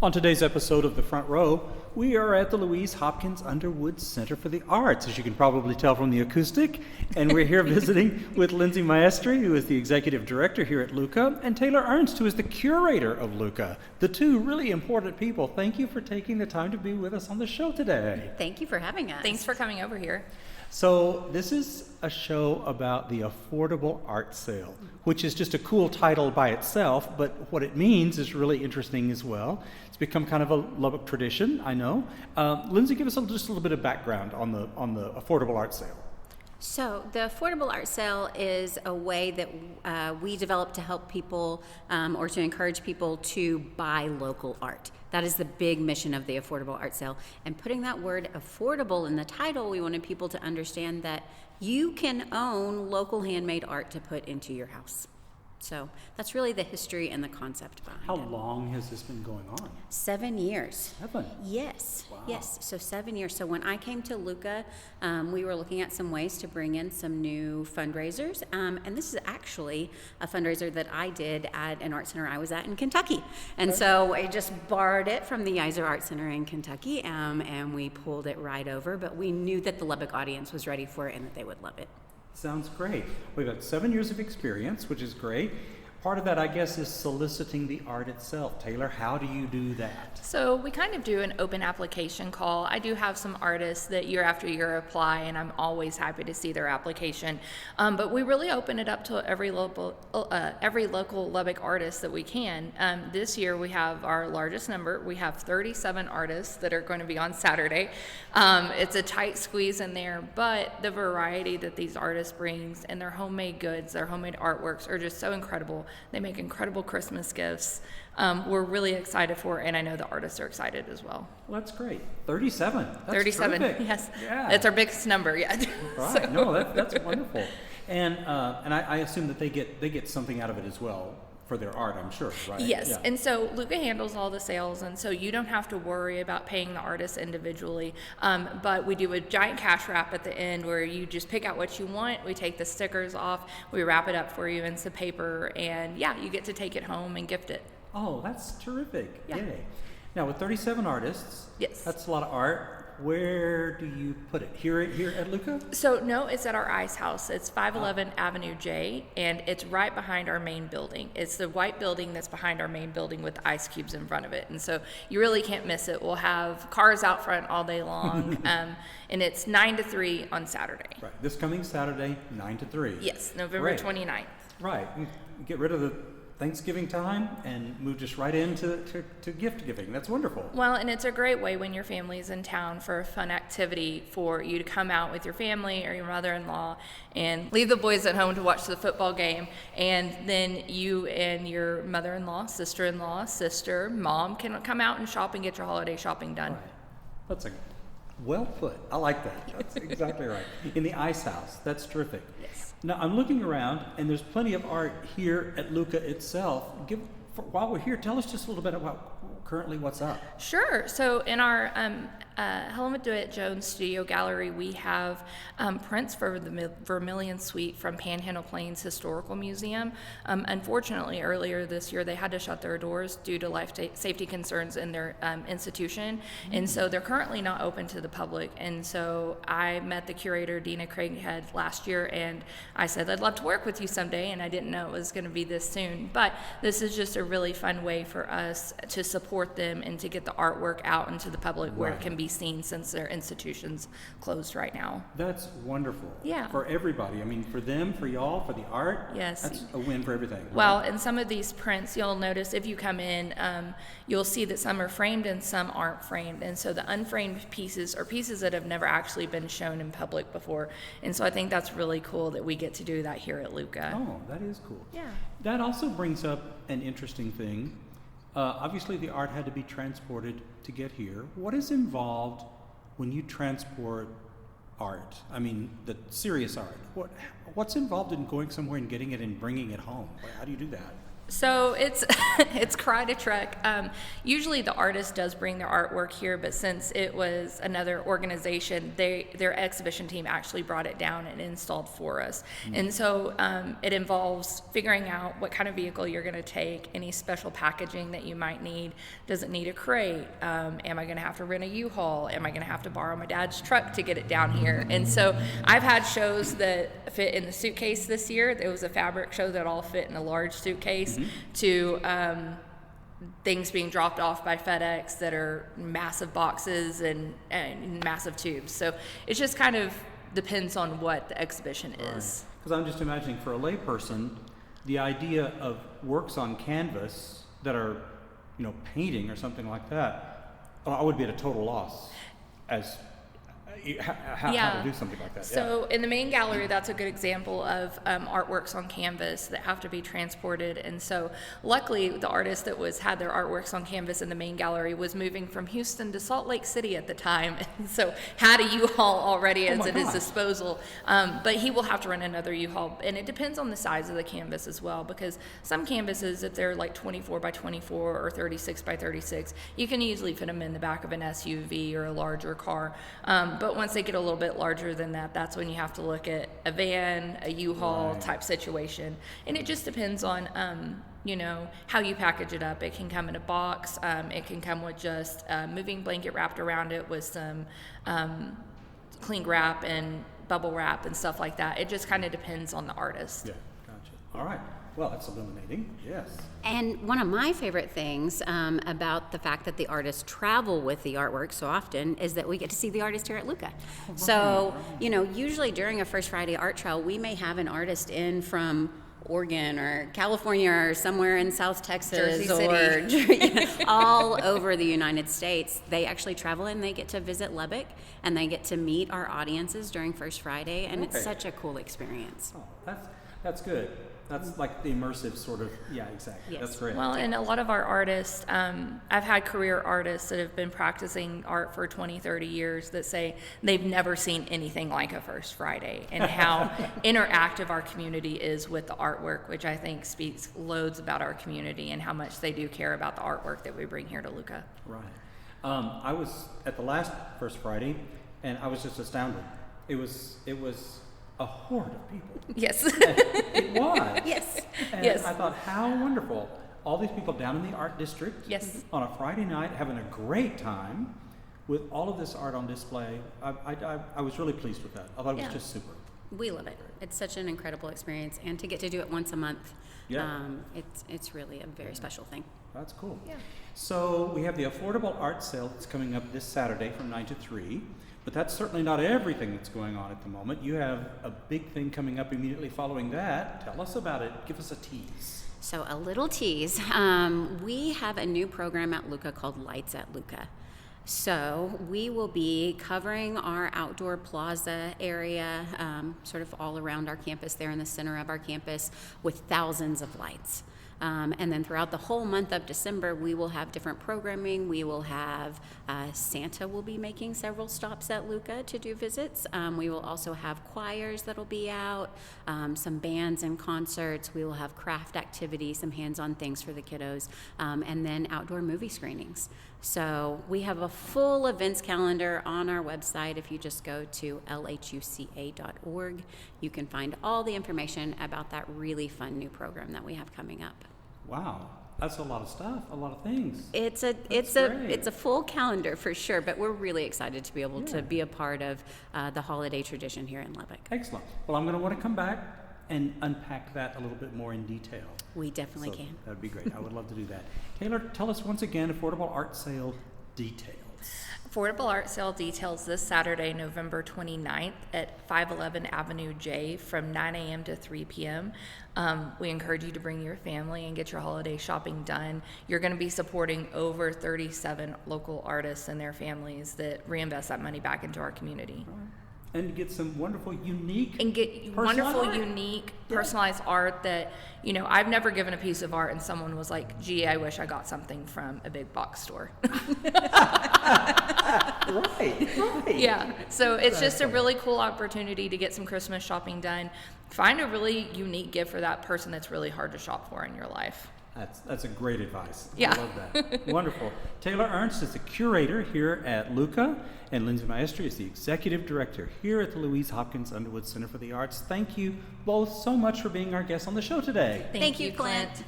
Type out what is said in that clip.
On today's episode of The Front Row, we are at the Louise Hopkins Underwood Center for the Arts, as you can probably tell from the acoustic. And we're here visiting with Lindsey Maestri, who is the executive director here at LHUCA, and Taylor Ernst, who is the curator of LHUCA. The two really important people. Thank you for taking the time to be with us on the show today. Thank you for having us. Thanks for coming over here. So this is a show about the affordable art sale, which is just a cool title by itself, but what it means is really interesting as well. It's become kind of a Lubbock tradition, I know. Lindsey, give us just a little bit of background on the affordable art sale. So the affordable art sale is a way that we develop to help people or to encourage people to buy local art. That is the big mission of the affordable art sale. And putting that word affordable in the title, we wanted people to understand that you can own local handmade art to put into your house. So that's really the history and the concept behind How it. long has this been going on? 7 years. 7? Yes. Wow. Yes. So 7 years. So when I came to LHUCA, we were looking at some ways to bring in some new fundraisers. And this is actually a fundraiser that I did at an art center I was at in Kentucky. And so I just borrowed it from the Iser Art Center in Kentucky, and we pulled it right over. But we knew that the Lubbock audience was ready for it and that they would love it. Sounds great. We've got 7 years of experience, which is great. Part of that, I guess, is soliciting the art itself. Taylor, how do you do that? So we kind of do an open application call. I do have some artists that year after year apply, and I'm always happy to see their application. But we really open it up to every local Lubbock artist that we can. This year we have our largest number. We have 37 artists that are going to be on Saturday. It's a tight squeeze in there, but the variety that these artists brings and their homemade goods, their homemade artworks are just so incredible. They make incredible Christmas gifts. We're really excited for it, and I know the artists are excited as well. Well, that's great. 37. That's 37, terrific. yes. Yeah. It's our biggest number, yeah. Right. So. No, that's wonderful. And I assume that they get something out of it as well for their art, I'm sure, right? Yes, Yeah. and so LHUCA handles all the sales, and so you don't have to worry about paying the artists individually. But we do a giant cash wrap at the end where you just pick out what you want. We take the stickers off, we wrap it up for you in some paper, and yeah, you get to take it home and gift it. Oh, that's terrific. Yeah. Yay. Now, with 37 artists, Yes. that's a lot of art. Where do you put it? Here at LHUCA? So no, it's at our ice house. It's 511 Avenue J, and it's right behind our main building. It's the white building that's behind our main building with ice cubes in front of it. And so you really can't miss it. We'll have cars out front all day long, and it's 9 to 3 on Saturday. Right. This coming Saturday, 9 to 3. Yes, November Great. 29th. Right. You get rid of the Thanksgiving time and move just right into gift giving. That's wonderful. Well, and it's a great way when your family's in town for a fun activity for you to come out with your family or your mother-in-law and leave the boys at home to watch the football game, and then you and your mother-in-law, sister-in-law, sister, mom can come out and shop and get your holiday shopping done. Right. That's well put. I like that. That's exactly right. In the ice house. That's terrific. Yes. Now, I'm looking around, and there's plenty of art here at LHUCA itself. While we're here, tell us just a little bit about currently what's up. Sure. So in our Helen DeWitt Jones Studio Gallery, we have prints for the Vermilion Suite from Panhandle Plains Historical Museum. Unfortunately, earlier this year, they had to shut their doors due to life safety concerns in their institution, and so they're currently not open to the public. And so I met the curator, Dina Craighead, last year, and I said, I'd love to work with you someday, and I didn't know it was going to be this soon. But this is just a really fun way for us to support them and to get the artwork out into the public where it can be seen since their institution's closed right now. That's wonderful. Yeah. For everybody. I mean, for them, for y'all, for the art. Yes. That's a win for everything. Right? Well, in some of these prints, you'll notice if you come in, you'll see that some are framed and some aren't framed. And so the unframed pieces are pieces that have never actually been shown in public before. And so I think that's really cool that we get to do that here at LHUCA. Oh, that is cool. Yeah. That also brings up an interesting thing. Obviously, the art had to be transported to get here. What is involved when you transport art? I mean, the serious art. What's involved in going somewhere and getting it and bringing it home? How do you do that? So it's it's quite a trek. Usually the artist does bring their artwork here, but since it was another organization, their exhibition team actually brought it down and installed for us. And so it involves figuring out what kind of vehicle you're going to take, any special packaging that you might need. Does it need a crate? Am I going to have to rent a U-Haul? Am I going to have to borrow my dad's truck to get it down here? And so I've had shows that fit in the suitcase this year. There was a fabric show that all fit in a large suitcase. To things being dropped off by FedEx that are massive boxes and massive tubes. So it just kind of depends on what the exhibition is. Because I'm just imagining for a layperson, the idea of works on canvas that are, painting or something like that, I would be at a total loss as how to do something like that. So in the main gallery, that's a good example of artworks on canvas that have to be transported. And so luckily the artist that had their artworks on canvas in the main gallery was moving from Houston to Salt Lake City at the time. And so had a U-Haul already at his disposal. But he will have to rent another U-Haul. And it depends on the size of the canvas as well, because some canvases, if they're like 24 by 24 or 36 by 36, you can easily fit them in the back of an SUV or a larger car. But once they get a little bit larger than that, that's when you have to look at a van, a U-Haul type situation. And it just depends on, how you package it up. It can come in a box. It can come with just a moving blanket wrapped around it with some cling wrap and bubble wrap and stuff like that. It just kind of depends on the artist. Yeah, gotcha. All right. Well, that's illuminating. Yes. And one of my favorite things about the fact that the artists travel with the artwork so often is that we get to see the artist here at LHUCA. So, usually during a First Friday art trail, we may have an artist in from Oregon or California or somewhere in South Texas Jersey or all over the United States. They actually travel and they get to visit Lubbock and they get to meet our audiences during First Friday, and it's such a cool experience. Oh, that's good. That's like the immersive sort of, exactly. Yes. That's great. Well, and a lot of our artists, I've had career artists that have been practicing art for 20, 30 years that say they've never seen anything like a First Friday, and how interactive our community is with the artwork, which I think speaks loads about our community and how much they do care about the artwork that we bring here to LHUCA. Right. I was at the last First Friday, and I was just astounded. It was a horde of people. Yes. It was. Yes. And Yes. I thought, how wonderful. All these people down in the art district. Yes. On a Friday night, having a great time with all of this art on display. I was really pleased with that. I thought it was just super. We love it. It's such an incredible experience, and to get to do it once a month, it's really a very special thing. That's cool. Yeah. So we have the affordable art sale that's coming up this Saturday from 9 to 3. But that's certainly not everything that's going on at the moment. You have a big thing coming up immediately following that. Tell us about it. Give us a tease. So a little tease. We have a new program at LHUCA called Lights at LHUCA. So we will be covering our outdoor plaza area, sort of all around our campus there in the center of our campus with thousands of lights. And then throughout the whole month of December, we will have different programming. We will have Santa will be making several stops at LHUCA to do visits. We will also have choirs that'll be out, some bands and concerts. We will have craft activities, some hands-on things for the kiddos, and then outdoor movie screenings. So we have a full events calendar on our website. If you just go to LHUCA.org, you can find all the information about that really fun new program that we have coming up. Wow, that's a lot of stuff, a lot of things. It's a full calendar for sure, but we're really excited to be able to be a part of the holiday tradition here in Lubbock. Excellent. Well, I'm going to want to come back and unpack that a little bit more in detail. We definitely can. That would be great. I would love to do that. Taylor, tell us once again, affordable art sale details. Affordable Art Sale details this Saturday, November 29th at 511 Avenue J from 9 a.m. to 3 p.m. We encourage you to bring your family and get your holiday shopping done. You're going to be supporting over 37 local artists and their families that reinvest that money back into our community. And get some wonderful, unique, personalized art that, I've never given a piece of art and someone was like, gee, I wish I got something from a big box store. Right. Yeah, so it's just a really cool opportunity to get some Christmas shopping done. Find a really unique gift for that person that's really hard to shop for in your life. That's a great advice. Yeah. I love that. Wonderful. Taylor Ernst is the curator here at LHUCA, and Lindsey Maestri is the executive director here at the Louise Hopkins Underwood Center for the Arts. Thank you both so much for being our guests on the show today. Thank you, Clint.